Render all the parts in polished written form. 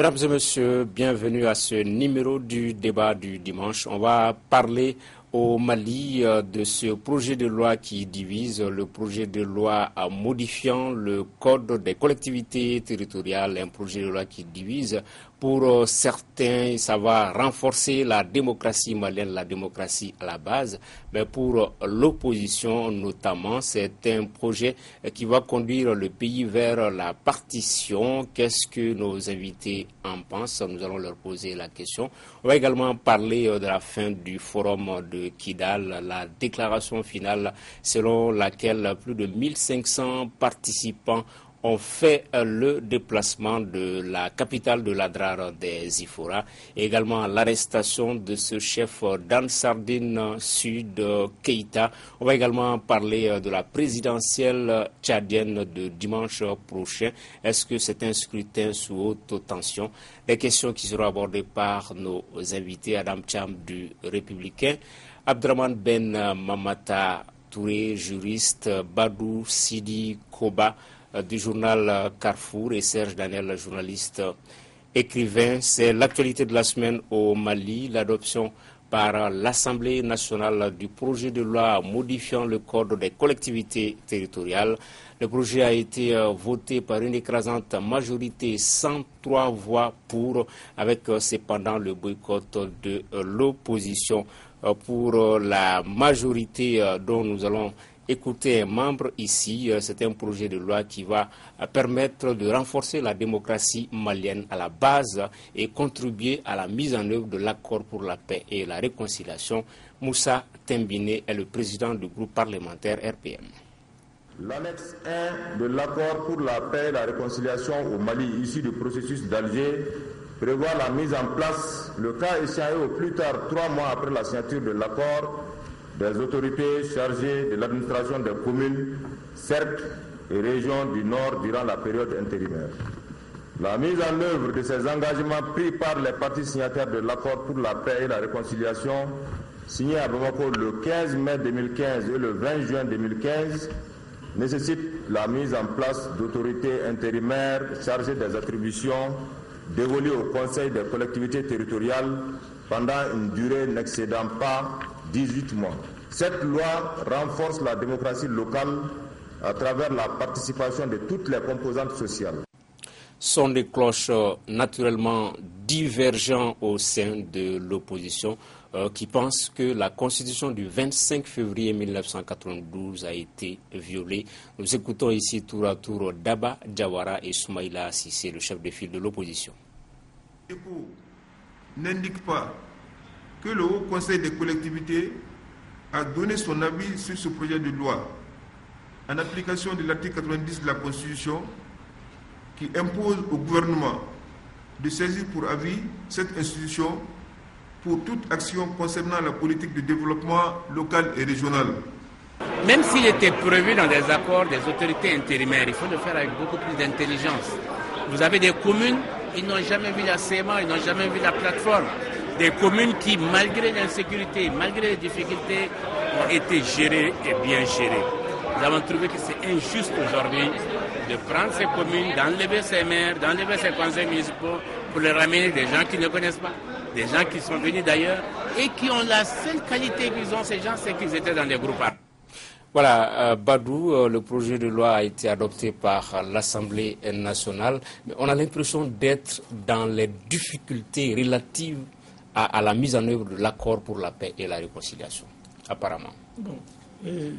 Mesdames et messieurs, bienvenue à ce numéro du débat du dimanche. On va parler au Mali de ce projet de loi qui divise, le projet de loi modifiant le code des collectivités territoriales, un projet de loi qui divise. Pour certains, ça va renforcer la démocratie malienne, la démocratie à la base. Mais pour l'opposition notamment, c'est un projet qui va conduire le pays vers la partition. Qu'est-ce que nos invités en pensent? Nous allons leur poser la question. On va également parler de la fin du forum de Kidal, la déclaration finale selon laquelle plus de 1500 participants ont fait le déplacement de la capitale de l'Adrar des Ifora, et également l'arrestation de ce chef d'Ansardine Sud, Keïta. On va également parler de la présidentielle tchadienne de dimanche prochain. Est-ce que c'est un scrutin sous haute tension? Les questions qui seront abordées par nos invités, Adam Cham du Républicain, Abdraman Ben Mamata Touré, juriste, Badou Sidi Koba, du journal Carrefour, et Serge Daniel, journaliste écrivain. C'est l'actualité de la semaine au Mali, l'adoption par l'Assemblée nationale du projet de loi modifiant le code des collectivités territoriales. Le projet a été voté par une écrasante majorité, 103 voix pour, avec cependant le boycott de l'opposition. Pour la majorité dont nous allons écoutez un membre ici, c'est un projet de loi qui va permettre de renforcer la démocratie malienne à la base et contribuer à la mise en œuvre de l'accord pour la paix et la réconciliation. Moussa Tembine est le président du groupe parlementaire RPM. L'annexe 1 de l'accord pour la paix et la réconciliation au Mali, issu du processus d'Alger, prévoit la mise en place, le cas échéant au plus tard 3 mois après la signature de l'accord, des autorités chargées de l'administration des communes, cercles et régions du Nord durant la période intérimaire. La mise en œuvre de ces engagements pris par les parties signataires de l'accord pour la paix et la réconciliation, signé à Bamako le 15 mai 2015 et le 20 juin 2015, nécessite la mise en place d'autorités intérimaires chargées des attributions dévolues au Conseil des collectivités territoriales pendant une durée n'excédant pas 18 mois. Cette loi renforce la démocratie locale à travers la participation de toutes les composantes sociales. Sont des cloches naturellement divergentes au sein de l'opposition qui pensent que la constitution du 25 février 1992 a été violée. Nous écoutons ici tour à tour Daba Diawara et Soumaïla Sissé, le chef de file de l'opposition. ECHO n'indique pas que le Haut Conseil des collectivités a donné son avis sur ce projet de loi en application de l'article 90 de la Constitution qui impose au gouvernement de saisir pour avis cette institution pour toute action concernant la politique de développement local et régional. Même s'il était prévu dans des accords des autorités intérimaires, il faut le faire avec beaucoup plus d'intelligence. Vous avez des communes, ils n'ont jamais vu la CMA, ils n'ont jamais vu la plateforme. Des communes qui, malgré l'insécurité, malgré les difficultés, ont été gérées et bien gérées. Nous avons trouvé que c'est injuste aujourd'hui de prendre ces communes, d'enlever ces maires, d'enlever ces conseils municipaux pour les ramener des gens qui ne connaissent pas, des gens qui sont venus d'ailleurs et qui ont la seule qualité qu'ils ont, ces gens, c'est qu'ils étaient dans des groupes armés. Voilà, Badou, le projet de loi a été adopté par l'Assemblée nationale, mais on a l'impression d'être dans les difficultés relatives à la mise en œuvre de l'accord pour la paix et la réconciliation, apparemment. Bon,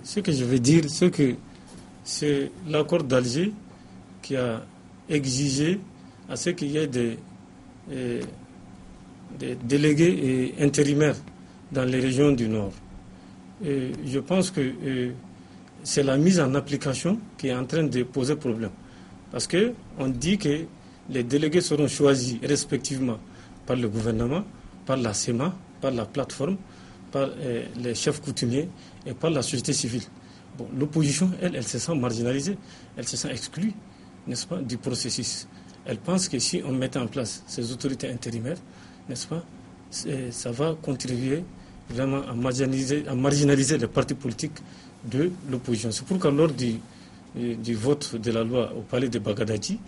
ce que je veux dire, c'est que c'est l'accord d'Alger qui a exigé à ce qu'il y ait des délégués et intérimaires dans les régions du Nord. Et je pense que c'est la mise en application qui est en train de poser problème. Parce qu'on dit que les délégués seront choisis respectivement par le gouvernement, par la CEMA, par la plateforme, par les chefs coutumiers et par la société civile. Bon, l'opposition, elle se sent marginalisée, elle se sent exclue, n'est-ce pas, du processus. Elle pense que si on mettait en place ces autorités intérimaires, n'est-ce pas, ça va contribuer vraiment à marginaliser les partis politiques de l'opposition. C'est pourquoi lors du vote de la loi au palais de Bagdadi,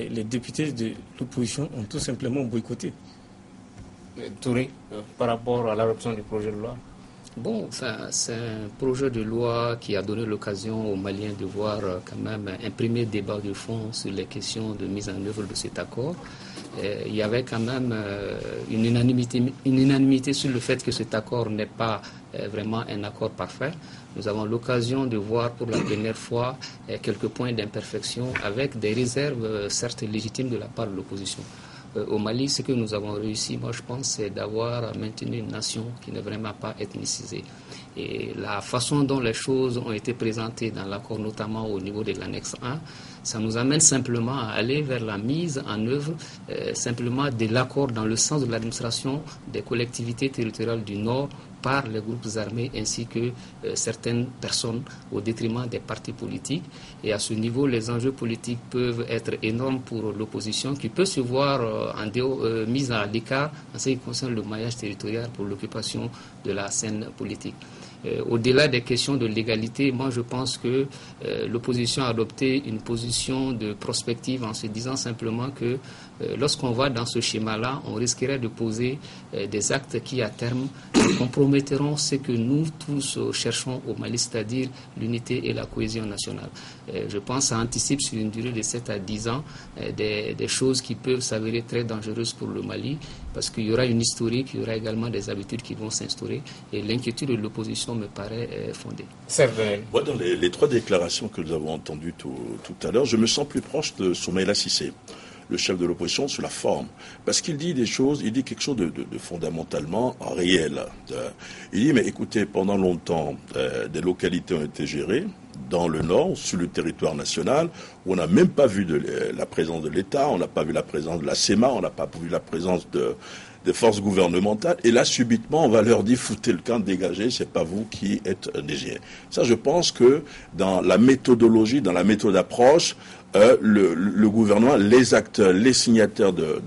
les députés de l'opposition ont tout simplement boycotté. Touré, par rapport à l'adoption du projet de loi? Bon, c'est un projet de loi qui a donné l'occasion aux Maliens de voir quand même un premier débat de fond sur les questions de mise en œuvre de cet accord. Il y avait quand même une unanimité sur le fait que cet accord n'est pas vraiment un accord parfait. Nous avons l'occasion de voir pour la première fois quelques points d'imperfection avec des réserves certes légitimes de la part de l'opposition. Au Mali, ce que nous avons réussi, moi je pense, c'est d'avoir maintenu une nation qui n'est vraiment pas ethnicisée. Et la façon dont les choses ont été présentées dans l'accord, notamment au niveau de l'annexe 1, ça nous amène simplement à aller vers la mise en œuvre simplement de l'accord dans le sens de l'administration des collectivités territoriales du Nord par les groupes armés ainsi que certaines personnes au détriment des partis politiques. Et à ce niveau, les enjeux politiques peuvent être énormes pour l'opposition qui peut se voir mise à l'écart en ce qui concerne le maillage territorial pour l'occupation de la scène politique. Au-delà des questions de légalité, moi je pense que l'opposition a adopté une position de prospective en se disant simplement que lorsqu'on va dans ce schéma-là, on risquerait de poser des actes qui à terme compromettront ce que nous tous cherchons au Mali, c'est-à-dire l'unité et la cohésion nationale. Je pense que ça anticipe sur une durée de 7 à 10 ans des choses qui peuvent s'avérer très dangereuses pour le Mali parce qu'il y aura une historique, il y aura également des habitudes qui vont s'instaurer et l'inquiétude de l'opposition me paraît fondée. Moi, dans les 3 déclarations que nous avons entendues tout à l'heure, je me sens plus proche de Soumaïla Cissé, le chef de l'opposition, sur la forme. Parce qu'il dit des choses, il dit quelque chose de fondamentalement réel. Il dit, mais écoutez, pendant longtemps, des localités ont été gérées dans le Nord, sur le territoire national, où on n'a même pas vu la présence de l'État, on n'a pas vu la présence de la CEMA, on n'a pas vu la présence des forces gouvernementales, et là, subitement, on va leur dire, foutez le camp, dégagez, c'est pas vous qui êtes DG. Ça, je pense que dans la méthodologie, dans la méthode d'approche, le gouvernement, les acteurs, les signataires de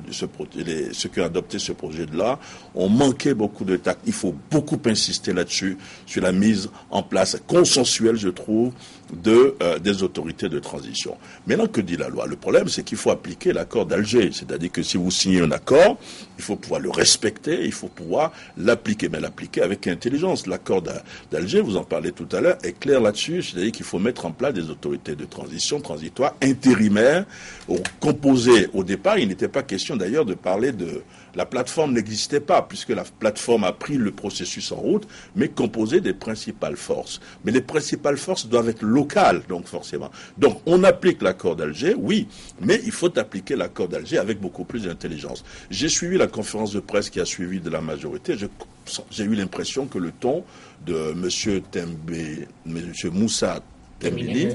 ce projet, ceux qui ont adopté ce projet de loi, ont manqué beaucoup de tact. Il faut beaucoup insister là-dessus, sur la mise en place consensuelle, je trouve, des autorités de transition. Maintenant, que dit la loi? Le problème, c'est qu'il faut appliquer l'accord d'Alger. C'est-à-dire que si vous signez un accord, il faut pouvoir le respecter, il faut pouvoir l'appliquer, mais l'appliquer avec intelligence. L'accord d'Alger, vous en parlez tout à l'heure, est clair là-dessus. C'est-à-dire qu'il faut mettre en place des autorités de transition transitoires, intérimaires, composées. Au départ, il n'était pas question d'ailleurs de parler de... La plateforme n'existait pas, puisque la plateforme a pris le processus en route, mais composée des principales forces. Mais les principales forces doivent être locales, donc forcément. Donc, on applique l'accord d'Alger, oui, mais il faut appliquer l'accord d'Alger avec beaucoup plus d'intelligence. J'ai suivi la conférence de presse qui a suivi de la majorité. J'ai eu l'impression que le ton de M. Moussa Dembélé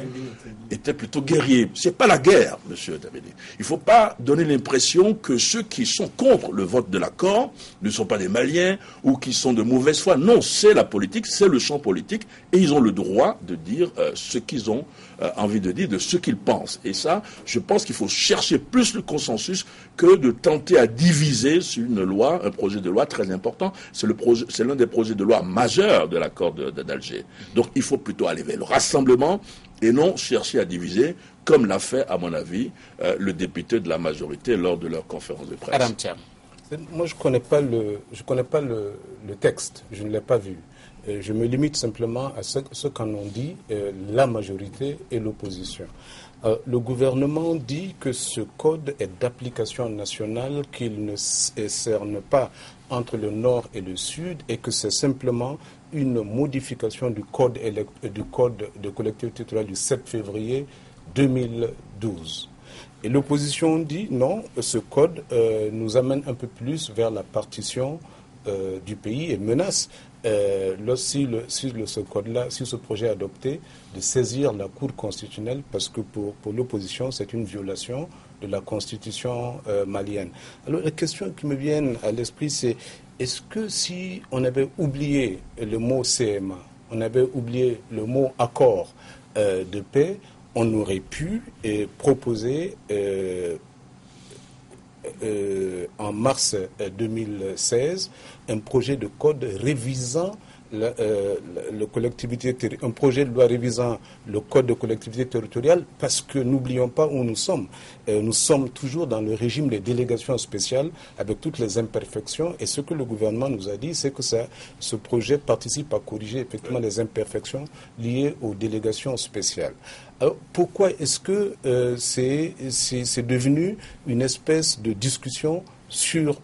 était plutôt guerrier. C'est pas la guerre, monsieur Dembélé. Il faut pas donner l'impression que ceux qui sont contre le vote de l'accord ne sont pas des Maliens ou qui sont de mauvaise foi. Non, c'est la politique, c'est le champ politique et ils ont le droit de dire ce qu'ils ont envie de dire, de ce qu'ils pensent. Et ça, je pense qu'il faut chercher plus le consensus que de tenter à diviser sur une loi, un projet de loi très important. C'est l'un des projets de loi majeurs de l'accord d'Alger. Donc il faut plutôt aller vers le rassemblement et non chercher à diviser, comme l'a fait, à mon avis, le député de la majorité lors de leur conférence de presse. Adam Thiam. Moi, je connais pas le texte, je ne l'ai pas vu. Je me limite simplement à ce qu'en ont dit la majorité et l'opposition. Le gouvernement dit que ce code est d'application nationale, qu'il ne cerne pas entre le nord et le sud et que c'est simplement une modification du code de collectivité territoriale du 7 février 2012. Et l'opposition dit non, ce code nous amène un peu plus vers la partition du pays et menace, si ce code-là, si ce projet est adopté, de saisir la Cour constitutionnelle parce que pour l'opposition, c'est une violation de la Constitution malienne. Alors la question qui me vient à l'esprit, c'est est-ce que si on avait oublié le mot CMA, on avait oublié le mot accord de paix, on aurait pu proposer en mars 2016 un projet de code révisant un projet de loi révisant le code de collectivité territoriale, parce que n'oublions pas où nous sommes. Nous sommes toujours dans le régime des délégations spéciales avec toutes les imperfections, et ce que le gouvernement nous a dit, c'est que ce projet participe à corriger effectivement les imperfections liées aux délégations spéciales. Alors, pourquoi est-ce que c'est devenu une espèce de discussion sur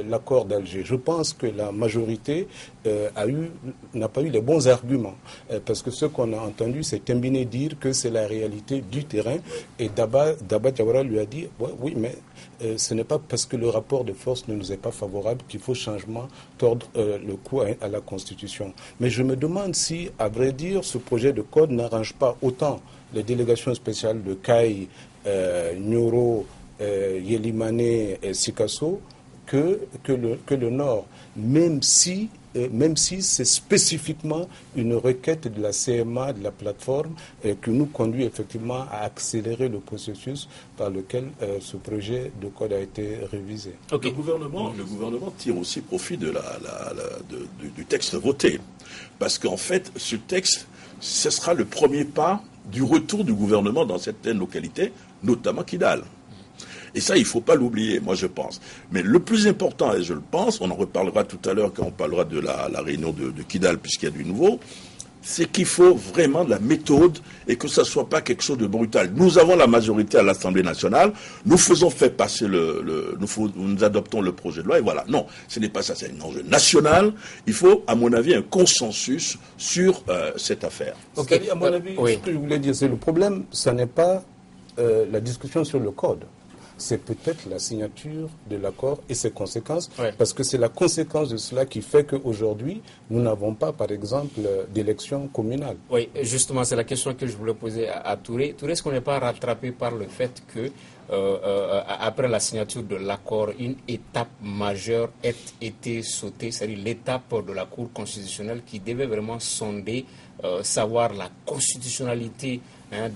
l'accord d'Alger? Je pense que la majorité n'a pas eu les bons arguments, parce que ce qu'on a entendu, c'est Tembine dire que c'est la réalité du terrain, et Daba Diawara lui a dit oui, mais ce n'est pas parce que le rapport de force ne nous est pas favorable qu'il faut tordre le cou à la Constitution. Mais je me demande si, à vrai dire, ce projet de code n'arrange pas autant les délégations spéciales de Caille, Nyoro, Yelimane et Sikasso que le Nord, même si c'est spécifiquement une requête de la CMA, de la plateforme, qui nous conduit effectivement à accélérer le processus par lequel ce projet de code a été révisé. Okay. Le gouvernement tire aussi profit du texte voté, parce qu'en fait, ce texte, ce sera le premier pas du retour du gouvernement dans certaines localités, notamment Kidal. Et ça, il ne faut pas l'oublier, moi je pense. Mais le plus important, et je le pense, on en reparlera tout à l'heure quand on parlera de la réunion de Kidal, puisqu'il y a du nouveau, c'est qu'il faut vraiment de la méthode et que ça ne soit pas quelque chose de brutal. Nous avons la majorité à l'Assemblée nationale, nous faisons faire passer nous adoptons le projet de loi, et voilà. Non, ce n'est pas ça, c'est un enjeu national. Il faut, à mon avis, un consensus sur cette affaire. Okay. À mon avis, ce que je voulais dire, c'est le problème, ce n'est pas la discussion sur le code. C'est peut-être la signature de l'accord et ses conséquences, parce que c'est la conséquence de cela qui fait qu'aujourd'hui, nous n'avons pas, par exemple, d'élection communale. Oui, justement, c'est la question que je voulais poser à Touré. Touré, est-ce qu'on n'est pas rattrapé par le fait que, après la signature de l'accord, une étape majeure ait été sautée, c'est-à-dire l'étape de la Cour constitutionnelle qui devait vraiment sonder, savoir la constitutionnalité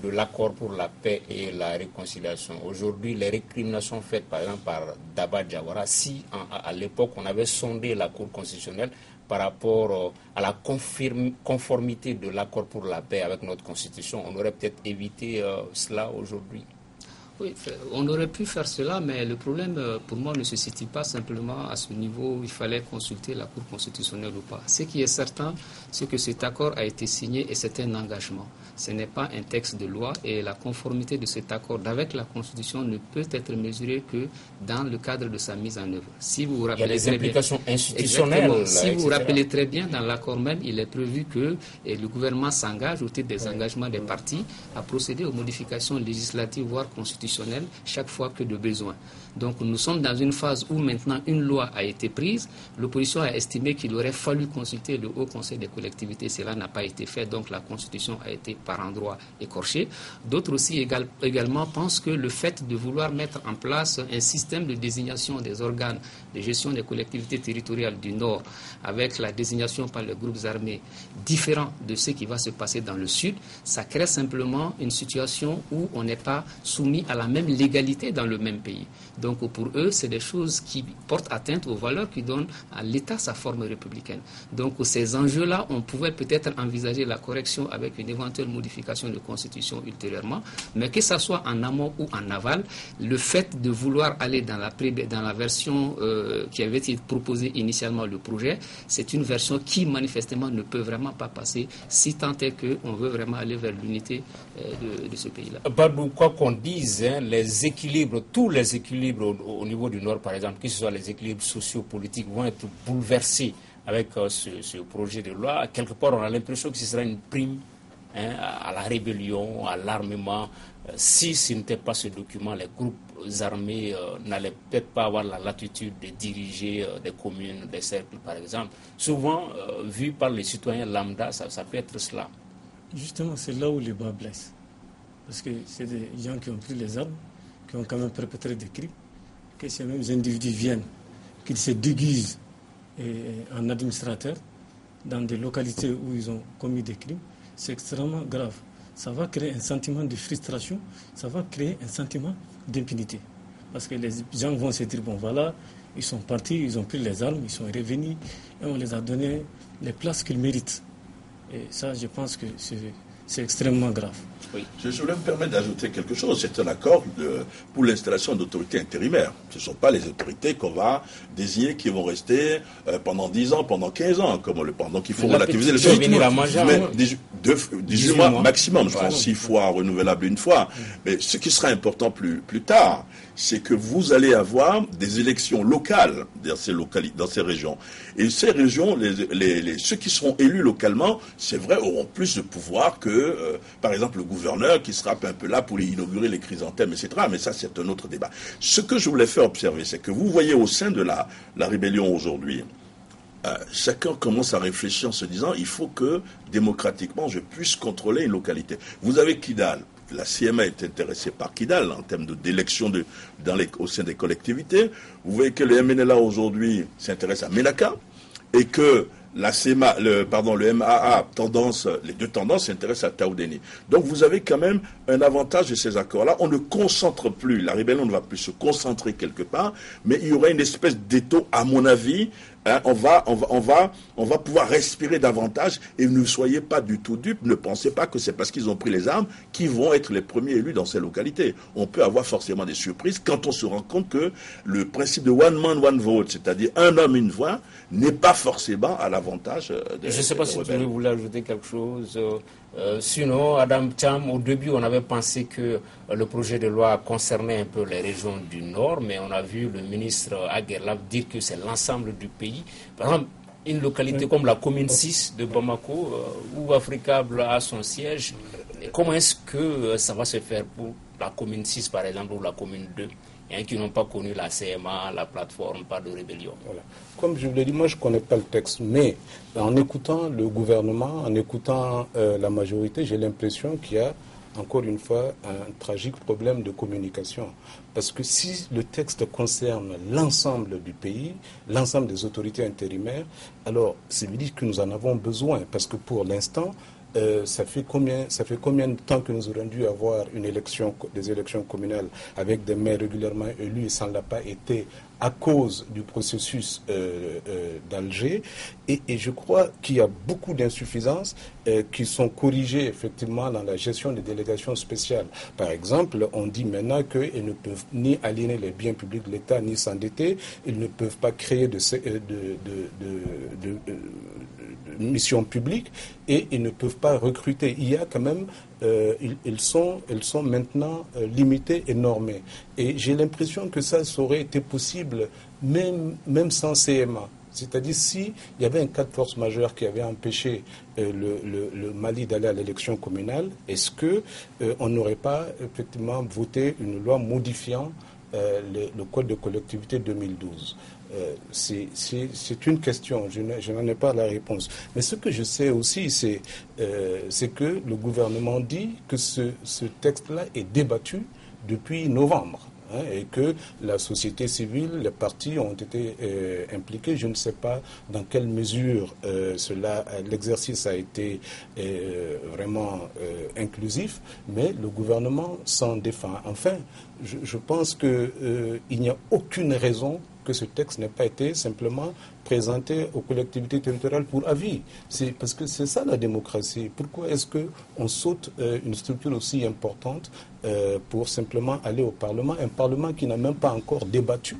de l'accord pour la paix et la réconciliation. Aujourd'hui, les récriminations faites par exemple par Daba Diawara, si à l'époque on avait sondé la Cour constitutionnelle par rapport à la conformité de l'accord pour la paix avec notre Constitution, on aurait peut-être évité cela aujourd'hui. Oui, on aurait pu faire cela, mais le problème pour moi ne se situe pas simplement à ce niveau où il fallait consulter la Cour constitutionnelle ou pas. Ce qui est certain, c'est que cet accord a été signé et c'est un engagement. Ce n'est pas un texte de loi et la conformité de cet accord avec la Constitution ne peut être mesurée que dans le cadre de sa mise en œuvre. Si vous vous rappelez, il y a des implications institutionnelles. Si vous vous rappelez très bien, dans l'accord même, il est prévu que le gouvernement s'engage au titre des engagements des partis à procéder aux modifications législatives, voire constitutionnelles, chaque fois que de besoin. Donc nous sommes dans une phase où maintenant une loi a été prise. L'opposition a estimé qu'il aurait fallu consulter le Haut Conseil des collectivités. Cela n'a pas été fait, donc la Constitution a été par endroits écorchée. D'autres aussi également pensent que le fait de vouloir mettre en place un système de désignation des organes de gestion des collectivités territoriales du Nord avec la désignation par les groupes armés différent de ce qui va se passer dans le Sud, ça crée simplement une situation où on n'est pas soumis à la même légalité dans le même pays. Donc pour eux, c'est des choses qui portent atteinte aux valeurs qui donnent à l'État sa forme républicaine. Donc ces enjeux-là, on pouvait peut-être envisager la correction avec une éventuelle modification de constitution ultérieurement, mais que ça soit en amont ou en aval, le fait de vouloir aller dans la version qui avait été proposée initialement, le projet, c'est une version qui manifestement ne peut vraiment pas passer si tant est qu'on veut vraiment aller vers l'unité de ce pays-là. Badou, quoi qu'on dise, les équilibres, tous les équilibres au niveau du Nord, par exemple, que ce soit les équilibres sociopolitiques, vont être bouleversés avec ce projet de loi. Quelque part, on a l'impression que ce sera une prime à la rébellion, à l'armement. Si ce n'était pas ce document, les groupes armés n'allaient peut-être pas avoir la latitude de diriger des communes, des cercles, par exemple. Souvent, vu par les citoyens lambda, ça peut être cela. Justement, c'est là où le bas blesse. Parce que c'est des gens qui ont pris les armes, qui ont quand même perpétré des crimes, que ces mêmes individus viennent, qu'ils se déguisent en administrateurs dans des localités où ils ont commis des crimes. C'est extrêmement grave. Ça va créer un sentiment de frustration, ça va créer un sentiment d'impunité. Parce que les gens vont se dire, bon voilà, Ils sont partis, ils ont pris les armes, ils sont revenus et on les a donné les places qu'ils méritent. Et ça, je pense que c'est extrêmement grave. Oui. Je voulais me permettre d'ajouter quelque chose. C'est un accord pour l'installation d'autorités intérimaires. Ce ne sont pas les autorités qu'on va désigner qui vont rester pendant 10 ans, pendant 15 ans, pendant qu'il faut relativiser les choses. Mais 18 mois maximum, je pense, 6 fois renouvelables une fois. Mais ce qui sera important plus tard, c'est que vous allez avoir des élections locales dans ces régions. Et ces régions, ceux qui seront élus localement, c'est vrai, auront plus de pouvoir que, par exemple, le gouverneur qui sera un peu là pour inaugurer les chrysanthèmes, etc. Mais ça, c'est un autre débat. Ce que je voulais faire observer, c'est que vous voyez au sein de la rébellion aujourd'hui, chacun commence à réfléchir en se disant il faut que, démocratiquement, je puisse contrôler une localité. Vous avez Kidal. La CMA est intéressée par Kidal en termes d'élection au sein des collectivités. Vous voyez que le MNLA aujourd'hui s'intéresse à Ménaka et que la CMA, le MAA, les deux tendances s'intéressent à Taoudéni. Donc vous avez quand même un avantage de ces accords-là. On ne concentre plus, la rébellion ne va plus se concentrer quelque part, mais il y aura une espèce d'étau, à mon avis. On va pouvoir respirer davantage et ne soyez pas du tout dupes. Ne pensez pas que c'est parce qu'ils ont pris les armes qu'ils vont être les premiers élus dans ces localités. On peut avoir forcément des surprises quand on se rend compte que le principe de one man, one vote, c'est-à-dire un homme, une voix, n'est pas forcément à l'avantage des. Je ne sais pas si vous voulez ajouter quelque chose. Sinon, Adam Cham, au début, on avait pensé que le projet de loi concernait un peu les régions du Nord, mais on a vu le ministre Aguerlab dire que c'est l'ensemble du pays. Par exemple, une localité comme la commune 6 de Bamako, où Africable a son siège, comment est-ce que ça va se faire pour la commune 6, par exemple, ou la commune 2 qui n'ont pas connu la CMA, la plateforme, pas de rébellion. Voilà. Comme je vous l'ai dit, moi je ne connais pas le texte, mais en écoutant le gouvernement, en écoutant la majorité, j'ai l'impression qu'il y a encore une fois un tragique problème de communication. Parce que si le texte concerne l'ensemble du pays, l'ensemble des autorités intérimaires, alors c'est veut dire que nous en avons besoin. Parce que pour l'instant, ça fait combien de temps que nous aurions dû avoir des élections communales avec des maires régulièrement élus et ça n'a pas été à cause du processus d'Alger. Et je crois qu'il y a beaucoup d'insuffisances qui sont corrigées effectivement dans la gestion des délégations spéciales. Par exemple, on dit maintenant qu'ils ne peuvent ni aliéner les biens publics de l'État ni s'endetter, ils ne peuvent pas créer de missions publiques et ils ne peuvent pas recruter. Il y a quand même, ils sont maintenant limités et normés. Et j'ai l'impression que ça aurait été possible même sans CMA. C'est-à-dire s'il y avait un cas de force majeure qui avait empêché le Mali d'aller à l'élection communale, est-ce qu'on n'aurait pas effectivement voté une loi modifiant le Code de collectivité 2012 ? C'est une question, je n'en ai pas la réponse. Mais ce que je sais aussi, c'est que le gouvernement dit que ce texte-là est débattu depuis novembre. Et que la société civile, les partis ont été impliqués. Je ne sais pas dans quelle mesure l'exercice a été vraiment inclusif, mais le gouvernement s'en défend. Enfin, je pense qu'il n'y a aucune raison que ce texte n'ait pas été simplement présenté aux collectivités territoriales pour avis. Parce que c'est ça la démocratie. Pourquoi est-ce qu'on saute une structure aussi importante pour simplement aller au Parlement, un Parlement qui n'a même pas encore débattu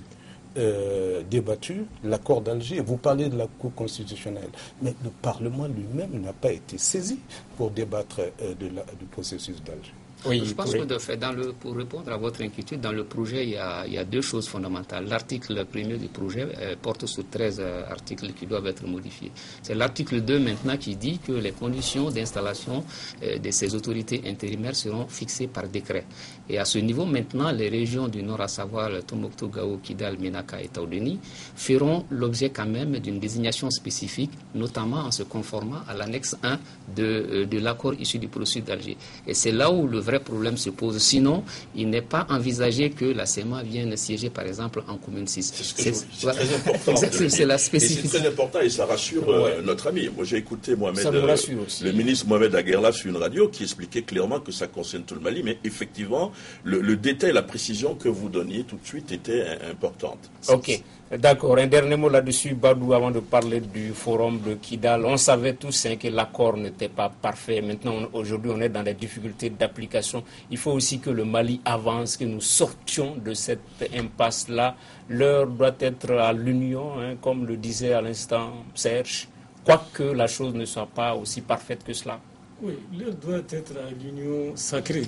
l'accord d'Alger. Vous parlez de la Cour constitutionnelle, mais le Parlement lui-même n'a pas été saisi pour débattre du processus d'Alger. Oui, je pense que de fait, pour répondre à votre inquiétude, dans le projet, il y a deux choses fondamentales. L'article premier du projet porte sur 13 articles qui doivent être modifiés. C'est l'article 2 maintenant qui dit que les conditions d'installation de ces autorités intérimaires seront fixées par décret. Et à ce niveau, maintenant, les régions du Nord, à savoir le Tombouctou, Gao, Kidal, Ménaka et Taoudéni, feront l'objet quand même d'une désignation spécifique, notamment en se conformant à l'annexe 1 de l'accord issu du processus d'Alger. Et c'est là où le vrai problème se pose. Sinon, il n'est pas envisagé que la CEMA vienne siéger, par exemple, en commune 6. C'est très important. C'est la spécificité. C'est très important et ça rassure notre ami. Moi, j'ai écouté le ministre Mohamed Aguerlab sur une radio qui expliquait clairement que ça concerne tout le Mali, mais effectivement, le détail, la précision que vous donniez tout de suite était importante. Ok. D'accord, un dernier mot là-dessus, Badou, avant de parler du forum de Kidal. On savait tous que l'accord n'était pas parfait. Maintenant, aujourd'hui, on est dans des difficultés d'application. Il faut aussi que le Mali avance, que nous sortions de cette impasse-là. L'heure doit être à l'union, comme le disait à l'instant Serge, quoique la chose ne soit pas aussi parfaite que cela. Oui, l'heure doit être à l'union sacrée.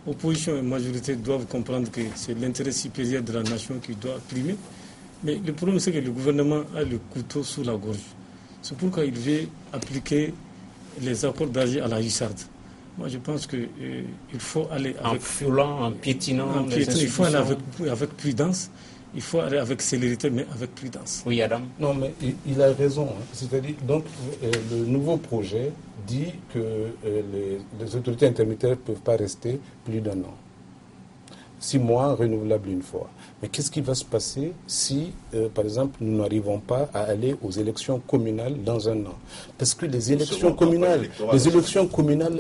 Opposition et majorité doivent comprendre que c'est l'intérêt supérieur de la nation qui doit primer. Mais le problème, c'est que le gouvernement a le couteau sous la gorge. C'est pourquoi il veut appliquer les accords d'Alger à la hussarde. Moi, je pense qu'il faut aller avec... En foulant, en piétinant les institutions. Il faut aller avec prudence. Il faut aller avec célérité, mais avec prudence. Oui, Adam. Non, mais il a raison. C'est-à-dire, donc, le nouveau projet dit que les autorités intermédiaires ne peuvent pas rester plus d'un an. 6 mois, renouvelable une fois. Mais qu'est-ce qui va se passer si, par exemple, nous n'arrivons pas à aller aux élections communales dans un an? Parce que les élections communales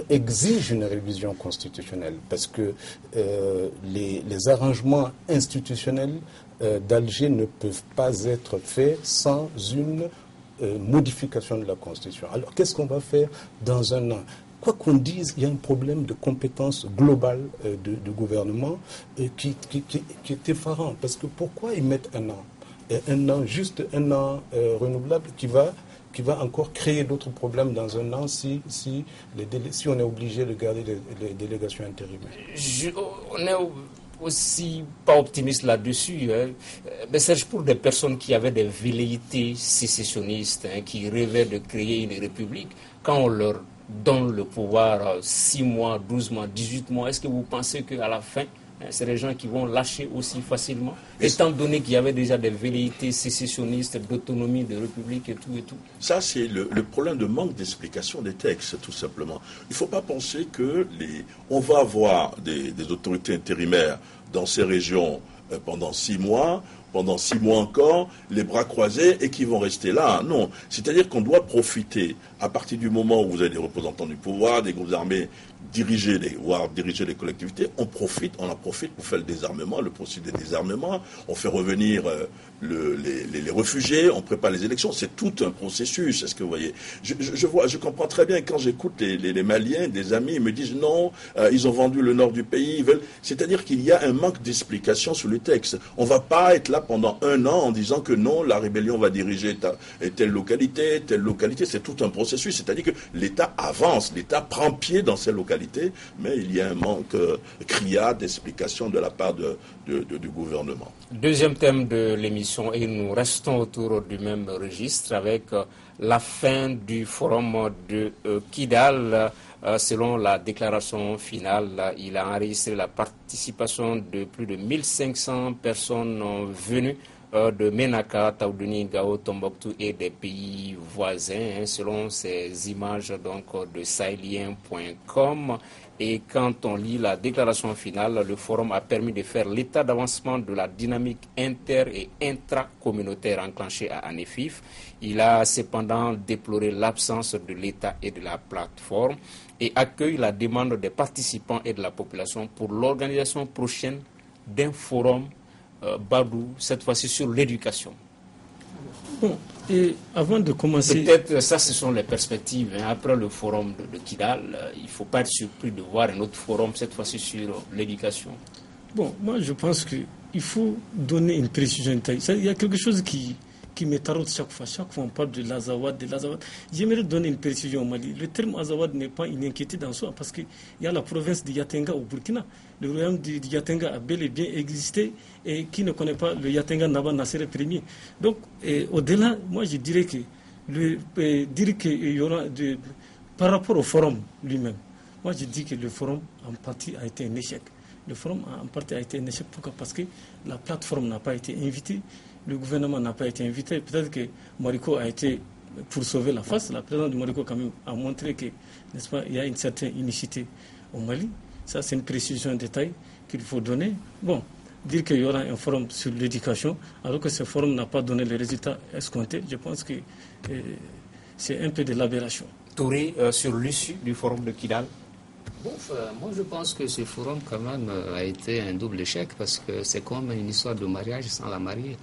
exigent une révision constitutionnelle. Parce que les arrangements institutionnels d'Alger ne peuvent pas être faits sans une modification de la Constitution. Alors, qu'est-ce qu'on va faire dans un an? Quoi qu'on dise, il y a un problème de compétence globale du gouvernement qui est effarant. Parce que pourquoi ils mettent un an? Juste un an renouvelable qui va encore créer d'autres problèmes dans un an si on est obligé de garder les délégations intérimaires. On est aussi pas optimiste là-dessus. Mais c'est pour des personnes qui avaient des velléités sécessionnistes, qui rêvaient de créer une république, quand on leur donne le pouvoir 6 mois, 12 mois, 18 mois, est-ce que vous pensez qu'à la fin, c'est des gens qui vont lâcher aussi facilement, étant donné qu'il y avait déjà des velléités sécessionnistes, d'autonomie, de république et tout? Ça, c'est le problème de manque d'explication des textes, tout simplement. Il ne faut pas penser que on va avoir des autorités intérimaires dans ces régions pendant 6 mois, pendant 6 mois encore, les bras croisés et qui vont rester là. Non, c'est-à-dire qu'on doit profiter, à partir du moment où vous avez des représentants du pouvoir, des groupes armés, diriger les collectivités, on en profite pour faire le désarmement, le processus de désarmement, on fait revenir les réfugiés, on prépare les élections, c'est tout un processus, est-ce que vous voyez? Je comprends très bien quand j'écoute les Maliens, des amis, ils me disent non, ils ont vendu le nord du pays, c'est-à-dire qu'il y a un manque d'explication sur le texte. On ne va pas être là pendant un an en disant que non, la rébellion va diriger telle localité, c'est tout un processus, c'est-à-dire que l'État avance, l'État prend pied dans ces localités, mais il y a un manque criard d'explication de la part du gouvernement. Deuxième thème de l'émission, et nous restons autour du même registre avec la fin du forum de Kidal. Selon la déclaration finale, il a enregistré la participation de plus de 1500 personnes venues de Ménaka, Taoudouni, Gao, Tombouctou et des pays voisins, selon ces images donc de sahélien.com. Et quand on lit la déclaration finale, le forum a permis de faire l'état d'avancement de la dynamique inter- et intracommunautaire enclenchée à Anefif. Il a cependant déploré l'absence de l'État et de la plateforme et accueille la demande des participants et de la population pour l'organisation prochaine d'un forum Badou, cette fois-ci sur l'éducation. Bon, et avant de commencer... Peut-être ça, ce sont les perspectives. Après le forum de Kidal, il ne faut pas être surpris de voir un autre forum, cette fois-ci sur l'éducation. Bon, moi je pense qu'il faut donner une précision. Il y a quelque chose qui me taraude chaque fois. Chaque fois on parle de l'Azawad, J'aimerais donner une précision au Mali. Le terme Azawad n'est pas une inquiétude en soi parce qu'il y a la province de Yatenga au Burkina. Le royaume de Yatenga a bel et bien existé et qui ne connaît pas le Yatenga Naba Nassere Premier. Donc, au-delà, moi je dirais que dire qu'il y aura par rapport au forum lui-même, moi je dis que le forum en partie a été un échec. Le forum en partie a été un échec. Pourquoi? Parce que la plateforme n'a pas été invitée. Le gouvernement n'a pas été invité. Peut-être que Moriko a été pour sauver la face. La présidente de Moriko quand même a montré que, n'est-ce pas, il y a une certaine unicité au Mali. Ça, c'est une précision, un détail qu'il faut donner. Bon, dire qu'il y aura un forum sur l'éducation, alors que ce forum n'a pas donné les résultats escomptés, je pense que c'est un peu de l'aberration. Touré, sur l'issue du forum de Kidal? Moi, je pense que ce forum, quand même, a été un double échec parce que c'est comme une histoire de mariage sans la mariée.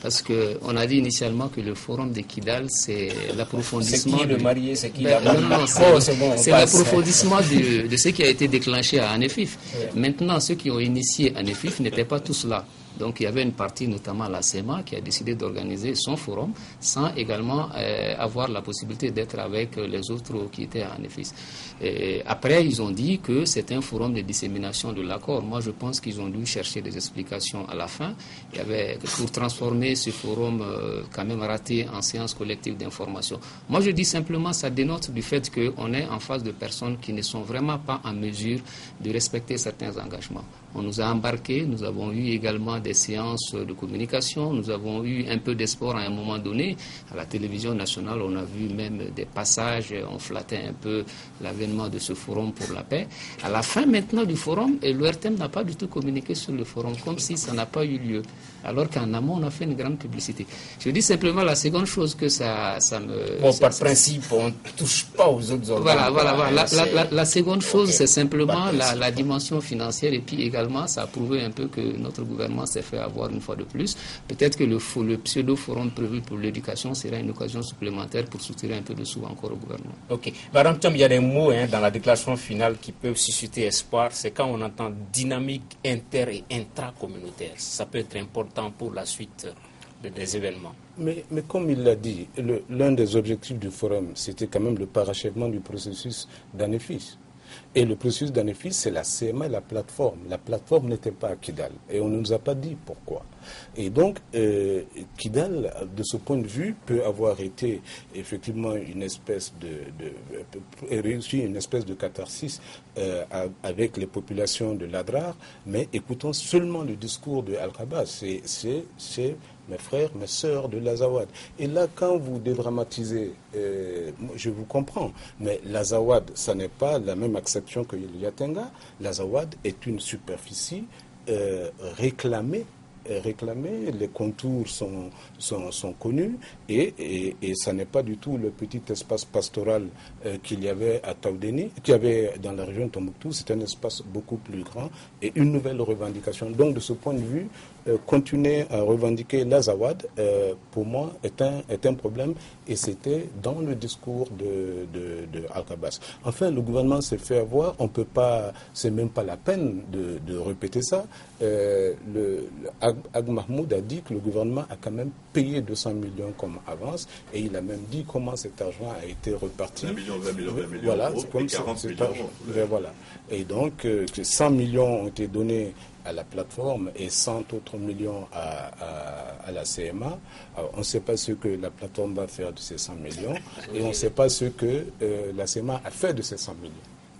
Parce qu'on a dit initialement que le forum de Kidal, c'est l'approfondissement... C'est qui le marié, c'est qui la mariée? Non, c'est l'approfondissement de ce qui a été déclenché à Anefif. Maintenant, ceux qui ont initié Anefif n'étaient pas tous là. Donc il y avait une partie, notamment la CEMA, qui a décidé d'organiser son forum sans également avoir la possibilité d'être avec les autres qui étaient à Anefis. Après, ils ont dit que c'est un forum de dissémination de l'accord. Moi, je pense qu'ils ont dû chercher des explications à la fin. Il y avait, pour transformer ce forum quand même raté en séance collective d'information. Moi, je dis simplement, ça dénote du fait qu'on est en face de personnes qui ne sont vraiment pas en mesure de respecter certains engagements. On nous a embarqués, nous avons eu également des séances de communication, nous avons eu un peu d'espoir à un moment donné. À la télévision nationale, on a vu même des passages, on flattait un peu l'avènement de ce forum pour la paix. À la fin maintenant du forum, l'ORTM n'a pas du tout communiqué sur le forum, comme si ça n'a pas eu lieu. Alors qu'en amont, on a fait une grande publicité. Je dis simplement la seconde chose que ça me... Bon, par principe, on ne touche pas aux autres organes. Voilà. La seconde chose, c'est simplement la dimension financière et puis également, ça a prouvé un peu que notre gouvernement s'est fait avoir une fois de plus. Peut-être que le pseudo-forum prévu pour l'éducation sera une occasion supplémentaire pour soutenir un peu de sous encore au gouvernement. Ok. Madame Thiam, il y a des mots dans la déclaration finale qui peuvent susciter espoir. C'est quand on entend dynamique inter- et intracommunautaire. Ça peut être important pour la suite des événements. Mais comme il l'a dit, l'un des objectifs du forum, c'était quand même le parachèvement du processus d'Anefis. Et le processus d'Anefis, c'est la CMA et la plateforme. La plateforme n'était pas à Kidal. Et on ne nous a pas dit pourquoi. Et donc, Kidal, de ce point de vue, peut avoir été effectivement une espèce réussi une espèce de catharsis avec les populations de l'Adrar, mais écoutons seulement le discours de Al-Khabas. C'est mes frères, mes sœurs de l'Azawad. Et là, quand vous dédramatisez, je vous comprends, mais l'Azawad, ça n'est pas la même acception que Yatenga. L'Azawad est une superficie réclamée, les contours sont connus et ça n'est pas du tout le petit espace pastoral qu'il y avait à Taoudéni, qu'il y avait dans la région de Tombouctou. C'est un espace beaucoup plus grand et une nouvelle revendication. Donc de ce point de vue, continuer à revendiquer l'Azawad, pour moi, est un problème et c'était dans le discours de Al-Khabas. Enfin, le gouvernement s'est fait avoir, on peut pas, c'est même pas la peine de répéter ça. Ag Mahmoud a dit que le gouvernement a quand même payé 200 millions comme avance et il a même dit comment cet argent a été reparti. 20 millions, voilà, euros, c'est comme et 40 ça. millions. Voilà. Et donc, que 100 millions ont été donnés à la plateforme et 100 autres millions à la CMA. Alors, on ne sait pas ce que la plateforme va faire de ces 100 millions et on ne sait pas ce que la CMA a fait de ces 100 millions.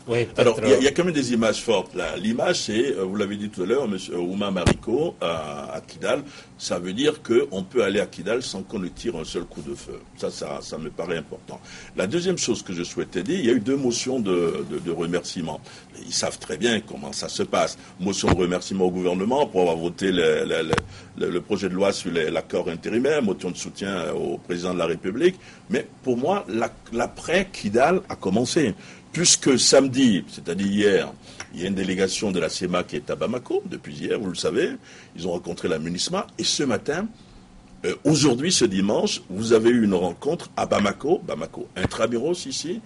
Oui, alors, il y a quand même des images fortes là. L'image, c'est, vous l'avez dit tout à l'heure, M. Ouma Mariko, à Kidal, ça veut dire qu'on peut aller à Kidal sans qu'on ne tire un seul coup de feu. Ça me paraît important. La deuxième chose que je souhaitais dire, il y a eu 2 motions de remerciement. Ils savent très bien comment ça se passe. Motion de remerciement au gouvernement pour avoir voté le projet de loi sur l'accord intérimaire, motion de soutien au président de la République. Mais pour moi, l'après-Kidal a commencé. Puisque samedi, c'est-à-dire hier, il y a une délégation de la CEMA qui est à Bamako, depuis hier, vous le savez. Ils ont rencontré la MINUSMA. Et ce matin, aujourd'hui, ce dimanche, vous avez eu une rencontre à Bamako intramuros ici,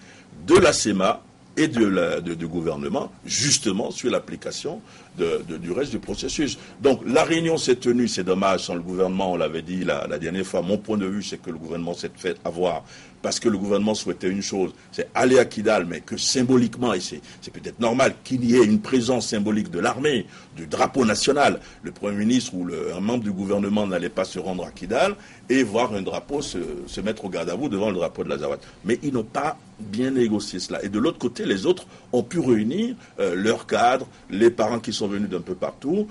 de la CEMA et du gouvernement, justement sur l'application du reste du processus. Donc la réunion s'est tenue, c'est dommage, sans le gouvernement, on l'avait dit la dernière fois. Mon point de vue, c'est que le gouvernement s'est fait avoir parce que le gouvernement souhaitait une chose, c'est aller à Kidal, mais que symboliquement, et c'est peut-être normal qu'il y ait une présence symbolique de l'armée, du drapeau national. Le Premier ministre ou un membre du gouvernement n'allait pas se rendre à Kidal et voir un drapeau se mettre au garde à vous devant le drapeau de l'Azawad. Mais ils n'ont pas bien négocié cela. Et de l'autre côté, les autres ont pu réunir leurs cadres, les parents qui sont sont venus d'un peu partout.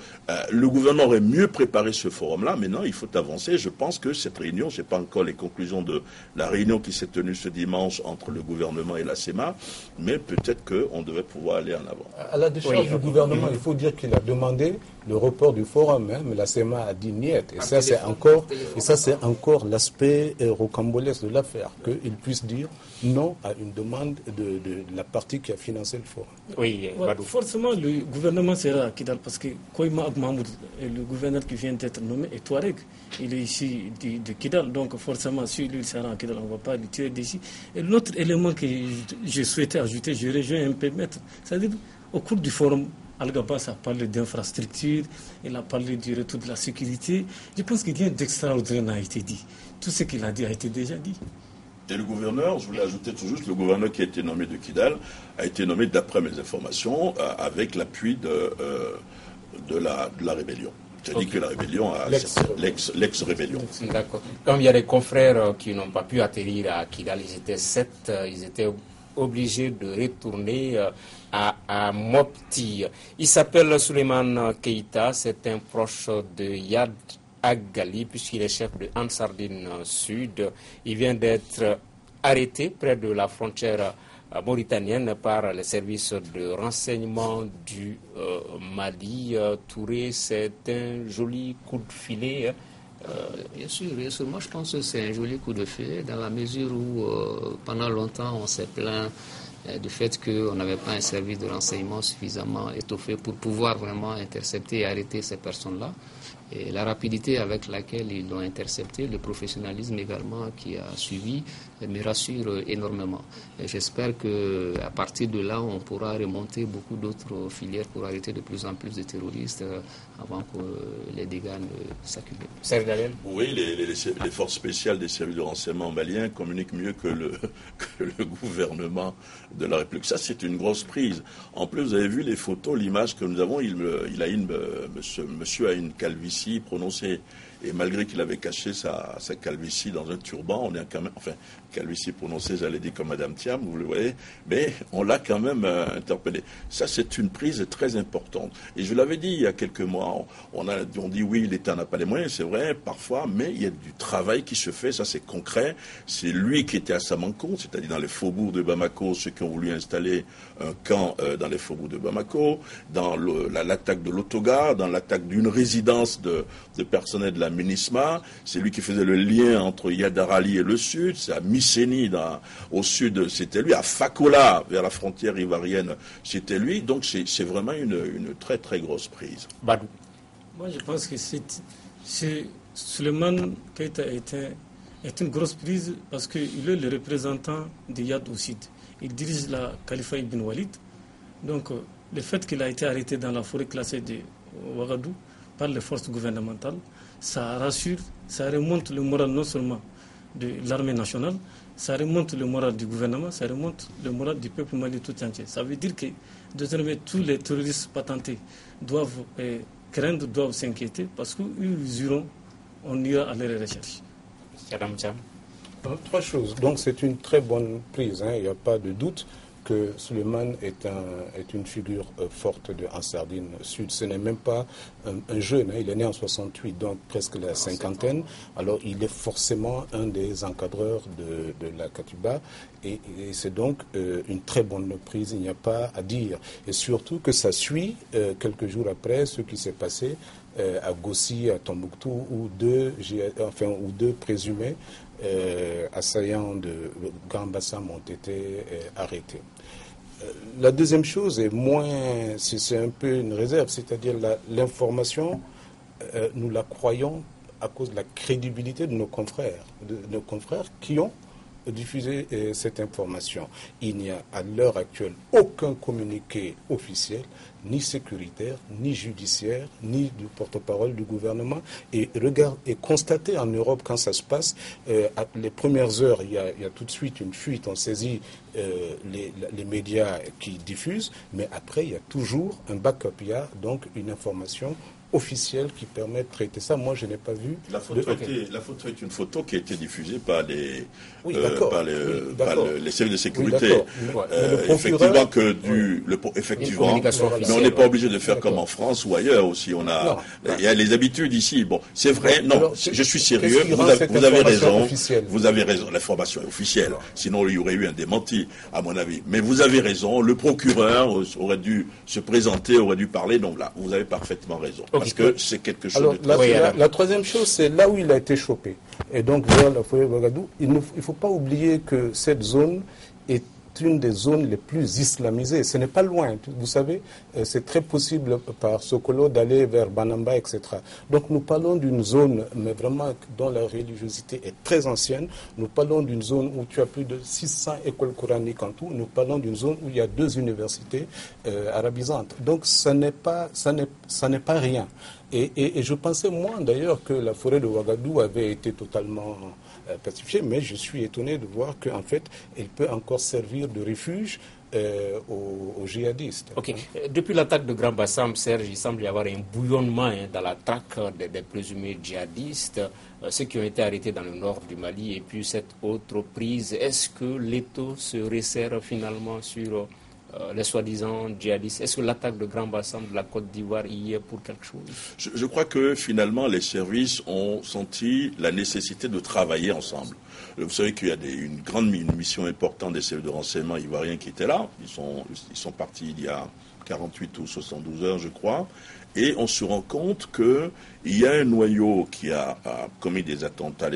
Le gouvernement aurait mieux préparé ce forum-là. Maintenant, il faut avancer. Je pense que cette réunion, je n'ai pas encore les conclusions de la réunion qui s'est tenue ce dimanche entre le gouvernement et la SEMA, mais peut-être qu'on devait pouvoir aller en avant. À la décharge du gouvernement, il faut dire qu'il a demandé le report du forum, mais la SEMA a dit niet. Et ça, c'est encore l'aspect rocambolesque de l'affaire, qu'il puisse dire non à une demande de la partie qui a financé le forum. Oui, forcément, le gouvernement sera à Kidal parce que Koïma Mahmoud, le gouverneur qui vient d'être nommé, est Touareg. Il est ici de Kidal, donc forcément, si lui sera à Kidal, on ne va pas le tirer d'ici. Et l'autre élément que je souhaitais ajouter, je rejoins un peu maître, c'est-à-dire au cours du forum, Al-Gabas a parlé d'infrastructures, il a parlé du retour de la sécurité. Je pense qu'il y a d'extraordinaire a été dit. Tout ce qu'il a dit a été déjà dit. Et le gouverneur, je voulais ajouter tout juste, le gouverneur qui a été nommé de Kidal a été nommé, d'après mes informations, avec l'appui de la rébellion. C'est-à-dire que la rébellion a l'ex-rébellion. D'accord. Comme il y a des confrères qui n'ont pas pu atterrir à Kidal, ils étaient 7, ils étaient obligés de retourner à Mopti. Il s'appelle Souleymane Keïta, c'est un proche de Yad Agali, puisqu'il est chef de Ansardine Sud. Il vient d'être arrêté près de la frontière mauritanienne par les services de renseignement du Mali. Touré, c'est un joli coup de filet. Bien sûr. Moi je pense que c'est un joli coup de filet dans la mesure où pendant longtemps on s'est plaint du fait qu'on n'avait pas un service de renseignement suffisamment étoffé pour pouvoir vraiment intercepter et arrêter ces personnes-là. Et la rapidité avec laquelle ils l'ont intercepté, le professionnalisme également qui a suivi, me rassure énormément. Et j'espère qu'à partir de là, on pourra remonter beaucoup d'autres filières pour arrêter de plus en plus de terroristes avant que les dégâts ne s'accumulent. Serge Daniel ? Oui, les forces spéciales des services de renseignement maliens communiquent mieux que le gouvernement de la République. Ça, c'est une grosse prise. En plus, vous avez vu les photos, l'image que nous avons, monsieur a une calvitie prononcée. Et malgré qu'il avait caché sa calvitie dans un turban, on est quand même, enfin, calvitie prononcée, j'allais dire comme Madame Thiam, vous le voyez, mais on l'a quand même interpellé. Ça, c'est une prise très importante. Et je l'avais dit il y a quelques mois, on dit oui, l'État n'a pas les moyens, c'est vrai, parfois, mais il y a du travail qui se fait, ça c'est concret. C'est lui qui était à Samanco, c'est-à-dire dans les faubourgs de Bamako, ceux qui ont voulu installer un camp dans les faubourgs de Bamako, dans l'attaque de l'Autogar, dans l'attaque d'une résidence de personnel de la MINISMA, c'est lui qui faisait le lien entre Yadarali et le sud, c'est à Misséni au sud, c'était lui, à Fakola, vers la frontière ivoirienne, c'était lui, donc c'est vraiment une très très grosse prise. Badou. Moi je pense que Souleymane Keïta est une grosse prise parce qu'il est le représentant de Yad au sud. Il dirige la Khalifa Ibn Walid, donc le fait qu'il a été arrêté dans la forêt classée de Ouagadougou par les forces gouvernementales, ça rassure, ça remonte le moral non seulement de l'armée nationale, ça remonte le moral du gouvernement, ça remonte le moral du peuple malien tout entier. Ça veut dire que désormais tous les terroristes patentés doivent craindre, doivent s'inquiéter parce qu'ils iront, on ira à leur recherche. Madame Thiam. Trois choses. Donc c'est une très bonne prise, il n'y a pas de doute que Souleymane est une figure forte de Ansardine Sud. Ce n'est même pas un jeune, il est né en 68, donc presque la cinquantaine. Alors il est forcément un des encadreurs de la Katiba et c'est donc une très bonne prise, il n'y a pas à dire. Et surtout que ça suit quelques jours après ce qui s'est passé à Gossi, à Tombouctou, où deux présumés assaillants de Grand Bassam ont été arrêtés. La deuxième chose est c'est un peu une réserve, c'est-à-dire l'information, nous la croyons à cause de la crédibilité de nos confrères qui ont diffusé cette information. Il n'y a à l'heure actuelle aucun communiqué officiel, ni sécuritaire, ni judiciaire, ni du porte-parole du gouvernement. Et constater en Europe quand ça se passe, à les premières heures, il y a tout de suite une fuite, on saisit les médias qui diffusent, mais après il y a toujours un backup, il y a donc une information officielle qui permet de traiter ça. Moi, je n'ai pas vu. La photo est une photo qui a été diffusée par les services de sécurité. Effectivement, mais on n'est pas obligé de faire comme en France ou ailleurs aussi. Il y a les habitudes ici. Bon, c'est vrai. Non, alors, je suis sérieux. Vous avez raison. Vous avez raison. L'information est officielle. Sinon, il y aurait eu un démenti, à mon avis. Mais vous avez raison. Le procureur aurait dû se présenter, aurait dû parler. Donc là, vous avez parfaitement raison. Parce que c'est quelque chose de très... La troisième chose, c'est là où il a été chopé. Et donc, vers la forêt de Ouagadougou, il ne faut pas oublier que cette zone est une des zones les plus islamisées. Ce n'est pas loin. Vous savez, c'est très possible par Sokolo d'aller vers Banamba, etc. Donc nous parlons d'une zone, mais vraiment dont la religiosité est très ancienne. Nous parlons d'une zone où tu as plus de 600 écoles coraniques en tout. Nous parlons d'une zone où il y a 2 universités arabisantes. Donc ça n'est pas rien. Et je pensais, moi, d'ailleurs, que la forêt de Ouagadougou avait été totalement pacifiée, mais je suis étonné de voir qu'en fait, elle peut encore servir de refuge aux djihadistes. Ok. Depuis l'attaque de Grand Bassam, Serge, il semble y avoir un bouillonnement dans la traque des présumés djihadistes, ceux qui ont été arrêtés dans le nord du Mali, et puis cette autre prise. Est-ce que l'étau se resserre finalement sur les soi-disant djihadistes? Est-ce que l'attaque de Grand Bassam de la Côte d'Ivoire y est pour quelque chose? Je crois que finalement les services ont senti la nécessité de travailler ensemble. Vous savez qu'il y a une mission importante des services de renseignement ivoiriens qui étaient là. Ils sont partis il y a 48 ou 72 heures, je crois. Et on se rend compte qu'il y a un noyau qui a commis des attentats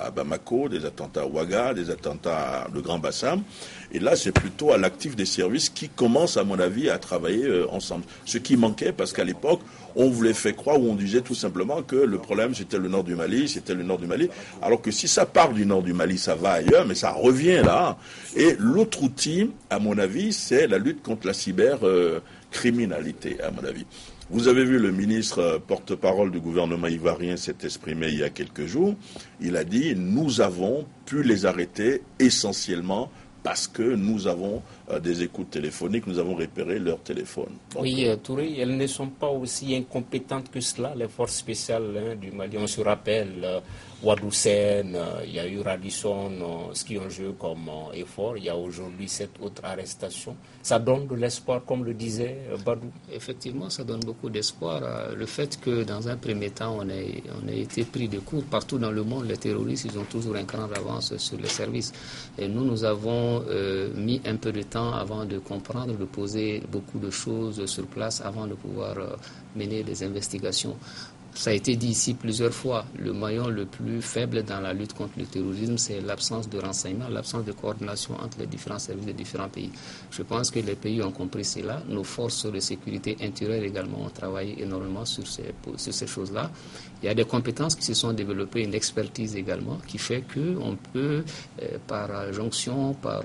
à Bamako, des attentats à Ouaga, des attentats à le Grand Bassam. Et là, c'est plutôt à l'actif des services qui commencent, à mon avis, à travailler ensemble. Ce qui manquait, parce qu'à l'époque, on voulait faire croire, ou on disait tout simplement que le problème, c'était le nord du Mali, alors que si ça part du nord du Mali, ça va ailleurs, mais ça revient là. Et l'autre outil, à mon avis, c'est la lutte contre la cybercriminalité, à mon avis. Vous avez vu le ministre porte-parole du gouvernement ivoirien s'est exprimé il y a quelques jours. Il a dit « Nous avons pu les arrêter essentiellement parce que nous avons des écoutes téléphoniques, nous avons repéré leur téléphone. » Oui, Touré, elles ne sont pas aussi incompétentes que cela, les forces spéciales du Mali. On se rappelle Wadoussen, il y a eu Radisson, ce qui ont joué comme effort. Il y a aujourd'hui cette autre arrestation. Ça donne de l'espoir, comme le disait Badou. Effectivement, ça donne beaucoup d'espoir. Le fait que, dans un premier temps, on ait été pris de court partout dans le monde, les terroristes, ils ont toujours un cran d'avance sur les services. Et nous avons mis un peu de temps avant de comprendre, de poser beaucoup de choses sur place, avant de pouvoir mener des investigations. Ça a été dit ici plusieurs fois, le maillon le plus faible dans la lutte contre le terrorisme, c'est l'absence de renseignement, l'absence de coordination entre les différents services des différents pays. Je pense que les pays ont compris cela. Nos forces de sécurité intérieure également ont travaillé énormément sur ces choses-là. Il y a des compétences qui se sont développées, une expertise également, qui fait qu'on peut, par jonction, par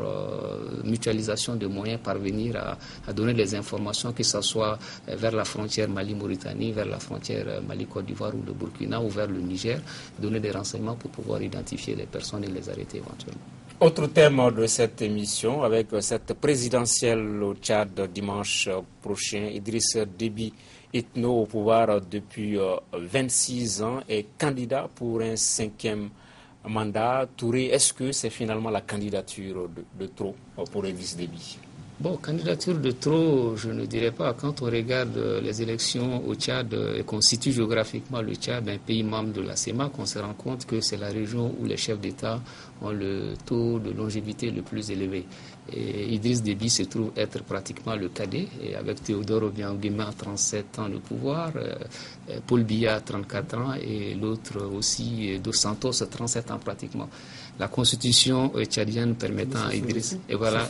mutualisation de moyens, parvenir à donner des informations, que ce soit vers la frontière Mali-Mauritanie, vers la frontière Mali-Côte d'Ivoire ou le Burkina, ou vers le Niger, donner des renseignements pour pouvoir identifier les personnes et les arrêter éventuellement. Autre thème de cette émission, avec cette présidentielle au Tchad dimanche prochain, Idriss Déby, ethno au pouvoir depuis 26 ans, est candidat pour un 5e mandat. Touré, est-ce que c'est finalement la candidature de trop pour Idriss Déby? Bon, candidature de trop, je ne dirais pas. Quand on regarde les élections au Tchad et qu'on situe géographiquement le Tchad, un pays membre de la CEMAC, on se rend compte que c'est la région où les chefs d'État ont le taux de longévité le plus élevé. Et Idriss Déby se trouve être pratiquement le cadet, et avec Théodore Obiang-Nguema, 37 ans de pouvoir, Paul Biya, 34 ans, et l'autre aussi, Dos Santos, 37 ans pratiquement. La constitution tchadienne permettant à Idriss, et voilà,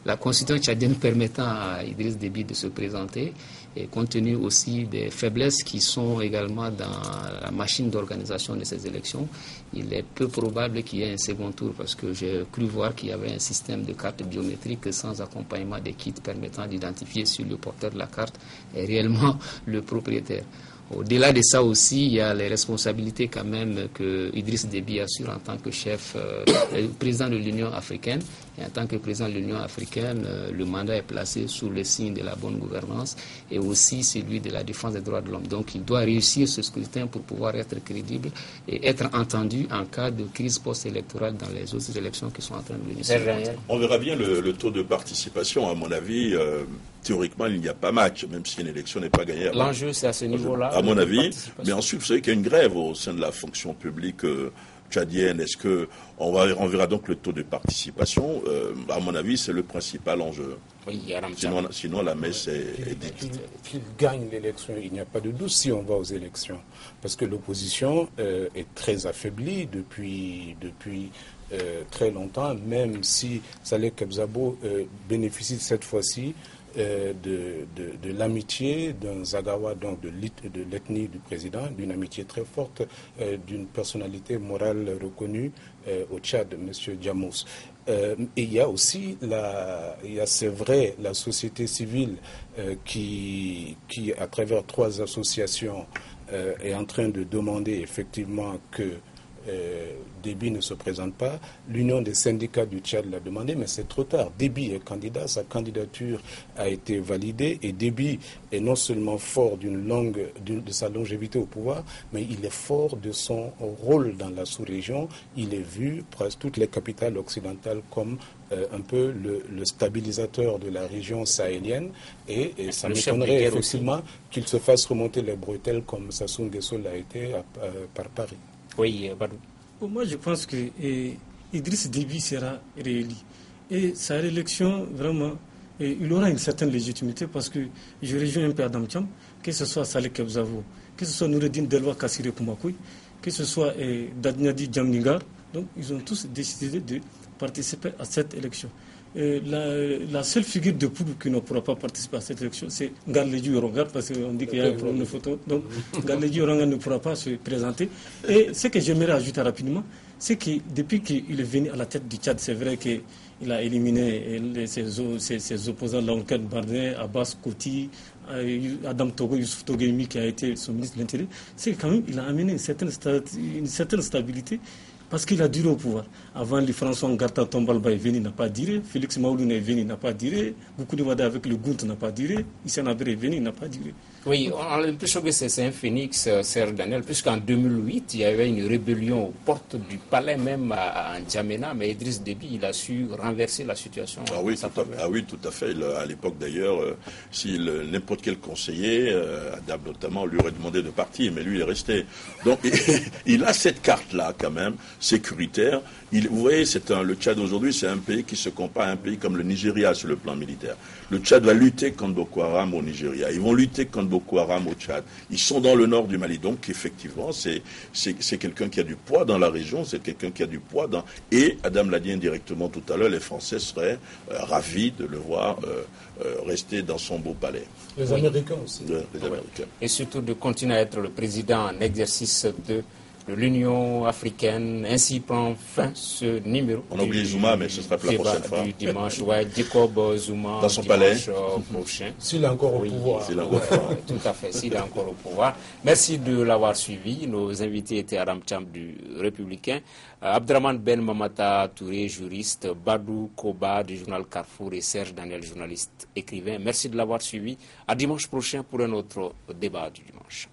la constitution tchadienne permettant à Idriss Déby de se présenter, et compte tenu aussi des faiblesses qui sont également dans la machine d'organisation de ces élections, il est peu probable qu'il y ait un second tour, parce que j'ai cru voir qu'il y avait un système de carte biométrique sans accompagnement des kits permettant d'identifier si le porteur de la carte est réellement le propriétaire. Au-delà de ça aussi, il y a les responsabilités quand même que Idriss Déby assure en tant que chef, président de l'Union africaine. Et en tant que président de l'Union africaine, le mandat est placé sous le signe de la bonne gouvernance et aussi celui de la défense des droits de l'homme. Donc il doit réussir ce scrutin pour pouvoir être crédible et être entendu en cas de crise post-électorale dans les autres élections qui sont en train de venir. On verra bien le taux de participation. À mon avis, théoriquement, il n'y a pas match, même si une élection n'est pas gagnée. L'enjeu, c'est à ce niveau-là. À mon avis. Mais ensuite, vous savez qu'il y a une grève au sein de la fonction publique tchadienne. Est-ce qu'on verra donc le taux de participation? À mon avis, c'est le principal enjeu. Oui, sinon, la messe est dite. Qu'il gagne l'élection, il n'y a pas de doute si on va aux élections. Parce que l'opposition est très affaiblie depuis très longtemps, même si Saleh Kebzabo bénéficie cette fois-ci de l'amitié d'un Zagawa, donc de l'ethnie du président, d'une amitié très forte, d'une personnalité morale reconnue au Tchad, M. Djamous. Et il y a aussi, c'est vrai, la société civile qui, à travers 3 associations, est en train de demander effectivement que Déby ne se présente pas. L'Union des syndicats du Tchad l'a demandé, mais c'est trop tard. Déby est candidat, sa candidature a été validée et Déby est non seulement fort de sa longévité au pouvoir, mais il est fort de son rôle dans la sous-région. Il est vu presque toutes les capitales occidentales comme un peu le stabilisateur de la région sahélienne et ça m'étonnerait effectivement qu'il se fasse remonter les bretelles comme Sassou Nguesso l'a été par Paris. Oui, Badou. Moi, je pense que Idriss Déby sera réélu. Et sa réélection, vraiment, il aura une certaine légitimité parce que je rejoins un peu Adam Thiam, que ce soit Saleh Kebzabo, que ce soit Noureddine Delwa Kassiré Koumakoui, que ce soit Dadniadi Djamningar. Donc, ils ont tous décidé de participer à cette élection. La seule figure de poule qui ne pourra pas participer à cette élection, c'est Ngarledji Oronga, parce qu'on dit qu'il y a un problème de photo. Donc, Ngarledji Oronga ne pourra pas se présenter. Et ce que j'aimerais ajouter rapidement, c'est que depuis qu'il est venu à la tête du Tchad, c'est vrai qu'il a éliminé ses opposants, Laouken Bardet, Abbas Koti, Adam Togo, Youssouf Toguemi, qui a été son ministre de l'Intérieur. C'est quand même, il a amené une certaine stabilité. Parce qu'il a duré au pouvoir. Avant, les François Ngarta Tombalba est venu, n'a pas duré. Félix Maouloun est venu, n'a pas duré. Beaucoup de Wada avec le Gount n'a pas duré. Issa Nabré est venu, n'a pas duré. Oui, on peut choquer c'est un phénix, Serge Daniel, puisqu'en 2008, il y avait une rébellion aux portes du palais même à N'Djamena, mais Idriss Déby, il a su renverser la situation. Oui, tout à fait. À l'époque d'ailleurs, si n'importe quel conseiller, Adam notamment, lui aurait demandé de partir, mais lui il est resté. Donc il a cette carte-là quand même, sécuritaire. Vous voyez, le Tchad aujourd'hui, c'est un pays qui se compare à un pays comme le Nigeria sur le plan militaire. Le Tchad va lutter contre Boko Haram au Nigeria. Ils vont lutter contre Boko Haram au Tchad. Ils sont dans le nord du Mali. Donc, effectivement, c'est quelqu'un qui a du poids dans la région. C'est quelqu'un qui a du poids dans... Et Adam l'a dit indirectement tout à l'heure, les Français seraient ravis de le voir rester dans son beau palais. Les Américains aussi. Les Américains. Et surtout de continuer à être le président en exercice de l'Union africaine. Ainsi prend fin ce numéro. On oublie Zuma, mais ce sera pour la prochaine fois. Du dimanche, Jacob Zuma. Dans son palais. Prochain. S'il est encore au pouvoir. Tout à fait, s'il est encore au pouvoir. Merci de l'avoir suivi. Nos invités étaient Adam Thiam du Républicain, Abdraman Ben Mamata Touré, juriste, Badou Koba du journal Carrefour et Serge Daniel, journaliste écrivain. Merci de l'avoir suivi. À dimanche prochain pour un autre débat du dimanche.